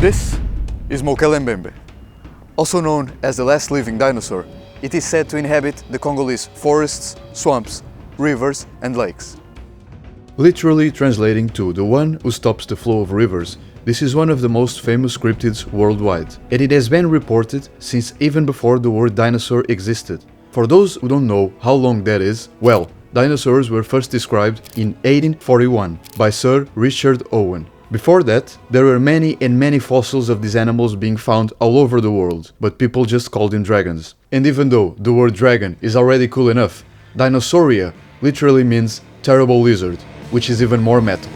This is Mokele Mbembe. Also known as the last living dinosaur, it is said to inhabit the Congolese forests, swamps, rivers and lakes. Literally translating to the one who stops the flow of rivers, this is one of the most famous cryptids worldwide, and it has been reported since even before the word dinosaur existed. For those who don't know how long that is, well, dinosaurs were first described in 1841 by Sir Richard Owen. Before that, there were many fossils of these animals being found all over the world, but people just called them dragons. And even though the word dragon is already cool enough, Dinosauria literally means terrible lizard, which is even more metal.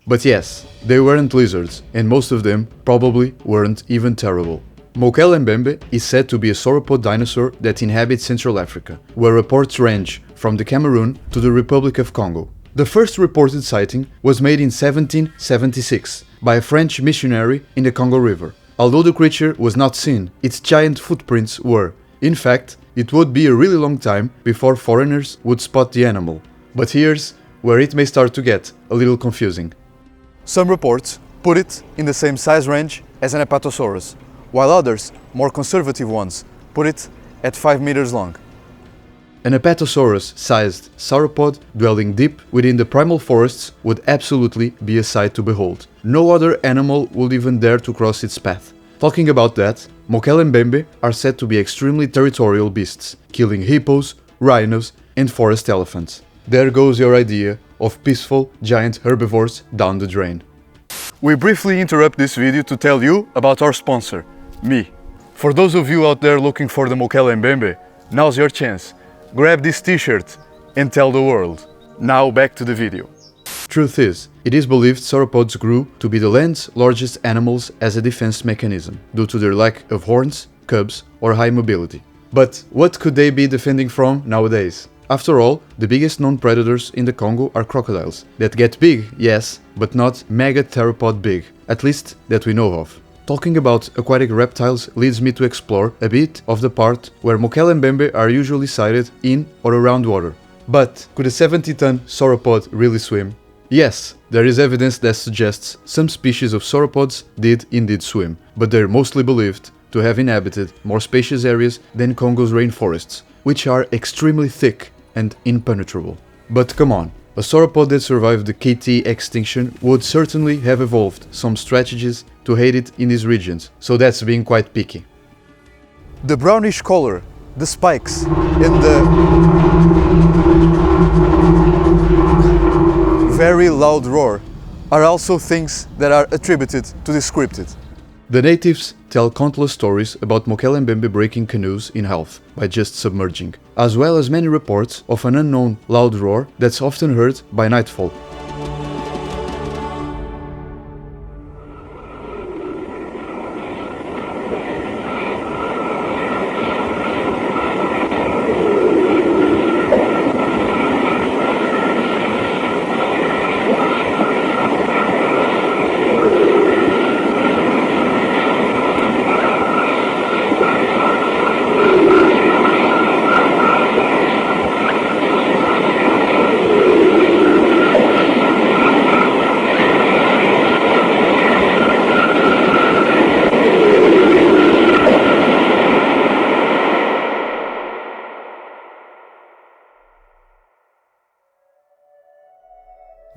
But yes, they weren't lizards, and most of them probably weren't even terrible. Mokele Mbembe is said to be a sauropod dinosaur that inhabits Central Africa, where reports range from the Cameroon to the Republic of Congo. The first reported sighting was made in 1776 by a French missionary in the Congo River. Although the creature was not seen, its giant footprints were. In fact, it would be a really long time before foreigners would spot the animal. But here's where it may start to get a little confusing. Some reports put it in the same size range as an Apatosaurus, while others, more conservative ones, put it at 5 meters long. An Apatosaurus-sized sauropod dwelling deep within the primal forests would absolutely be a sight to behold. No other animal would even dare to cross its path. Talking about that, Mokele Mbembe are said to be extremely territorial beasts, killing hippos, rhinos and forest elephants. There goes your idea of peaceful giant herbivores down the drain. We briefly interrupt this video to tell you about our sponsor, me. For those of you out there looking for the Mokele Mbembe, now's your chance. Grab this t-shirt and tell the world. Now back to the video. Truth is, it is believed sauropods grew to be the land's largest animals as a defense mechanism, due to their lack of horns, cubs or high mobility. But what could they be defending from nowadays? After all, the biggest known predators in the Congo are crocodiles, that get big, yes, but not mega theropod big, at least that we know of. Talking about aquatic reptiles leads me to explore a bit of the part where Mokele Mbembe are usually sighted in or around water. But could a 70-ton sauropod really swim? Yes, there is evidence that suggests some species of sauropods did indeed swim, but they're mostly believed to have inhabited more spacious areas than Congo's rainforests, which are extremely thick and impenetrable. But come on, a sauropod that survived the KT extinction would certainly have evolved some strategies to aid it in these regions, so that's being quite picky. The brownish color, the spikes, and the very loud roar are also things that are attributed to this cryptid. The natives tell countless stories about Mokele Mbembe breaking canoes in half by just submerging, as well as many reports of an unknown loud roar that's often heard by nightfall.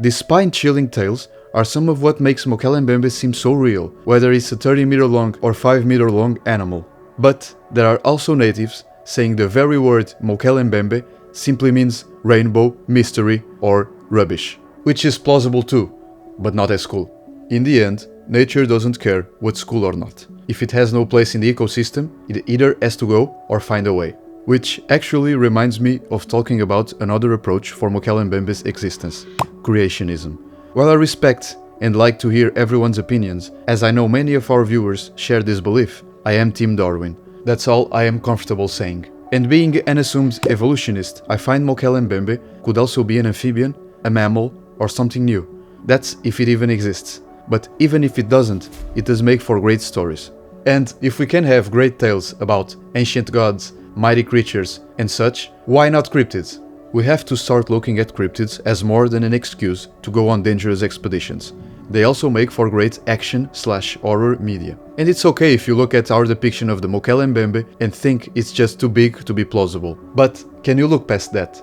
These spine-chilling tales are some of what makes Mokele Mbembe seem so real, whether it's a 30-meter long or 5-meter long animal. But there are also natives saying the very word Mokele Mbembe simply means rainbow, mystery or rubbish, which is plausible too, but not as cool. In the end, nature doesn't care what's cool or not. If it has no place in the ecosystem, it either has to go or find a way. Which actually reminds me of talking about another approach for Mokele Mbembe's existence, Creationism. While I respect and like to hear everyone's opinions, as I know many of our viewers share this belief, I am Team Darwin. That's all I am comfortable saying. And being an assumed evolutionist, I find Mokele Mbembe could also be an amphibian, a mammal, or something new. That's if it even exists. But even if it doesn't, it does make for great stories. And if we can have great tales about ancient gods, mighty creatures and such, why not cryptids? We have to start looking at cryptids as more than an excuse to go on dangerous expeditions. they also make for great action/horror media. And it's okay if you look at our depiction of the Mokele Mbembe and think it's just too big to be plausible. But can you look past that?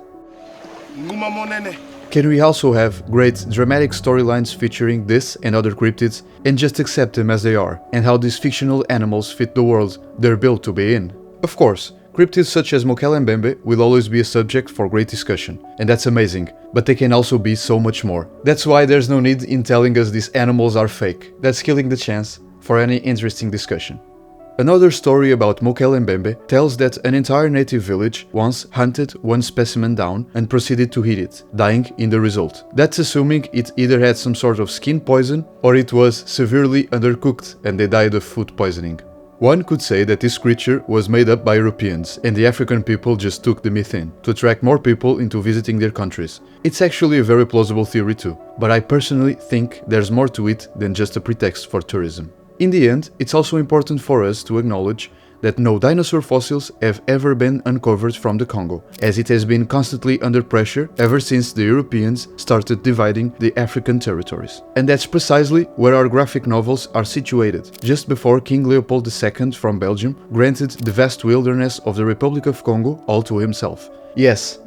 Can we also have great dramatic storylines featuring this and other cryptids and just accept them as they are, and how these fictional animals fit the world they're built to be in? Of course, cryptids such as Mokele Mbembe will always be a subject for great discussion, and that's amazing, but they can also be so much more. That's why there's no need in telling us these animals are fake. That's killing the chance for any interesting discussion. Another story about Mokele Mbembe tells that an entire native village once hunted one specimen down and proceeded to eat it, dying in the result. That's assuming it either had some sort of skin poison or it was severely undercooked and they died of food poisoning. One could say that this creature was made up by Europeans and the African people just took the myth in to attract more people into visiting their countries. It's actually a very plausible theory too, but I personally think there's more to it than just a pretext for tourism. In the end, it's also important for us to acknowledge that no dinosaur fossils have ever been uncovered from the Congo, as it has been constantly under pressure ever since the Europeans started dividing the African territories. And that's precisely where our graphic novels are situated, just before King Leopold II from Belgium granted the vast wilderness of the Republic of Congo all to himself. Yes,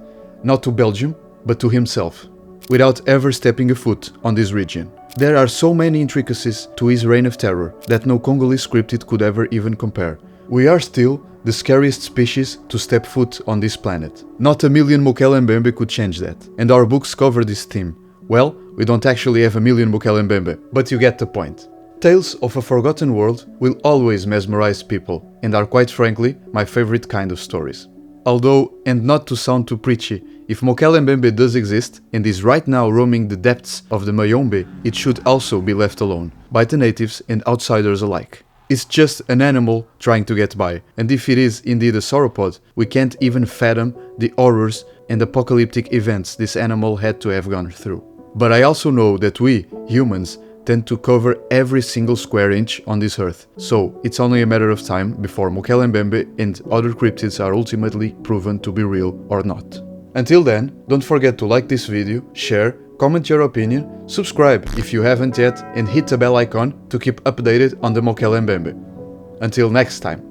not to Belgium, but to himself, without ever stepping a foot on this region. There are so many intricacies to his reign of terror that no Congolese cryptid could ever even compare. We are still the scariest species to step foot on this planet. Not a million Mokele Mbembe could change that, and our books cover this theme. Well, we don't actually have a million Mokele Mbembe, but you get the point. Tales of a forgotten world will always mesmerize people, and are quite frankly my favorite kind of stories. Although, and not to sound too preachy, if Mokele Mbembe does exist and is right now roaming the depths of the Mayombe, it should also be left alone, by the natives and outsiders alike. It's just an animal trying to get by, and if it is indeed a sauropod, we can't even fathom the horrors and apocalyptic events this animal had to have gone through. But I also know that we, humans, tend to cover every single square inch on this earth, so it's only a matter of time before Mokele Mbembe and other cryptids are ultimately proven to be real or not. Until then, don't forget to like this video, share, comment your opinion, subscribe if you haven't yet, and hit the bell icon to keep updated on the Mokele Mbembe. Until next time.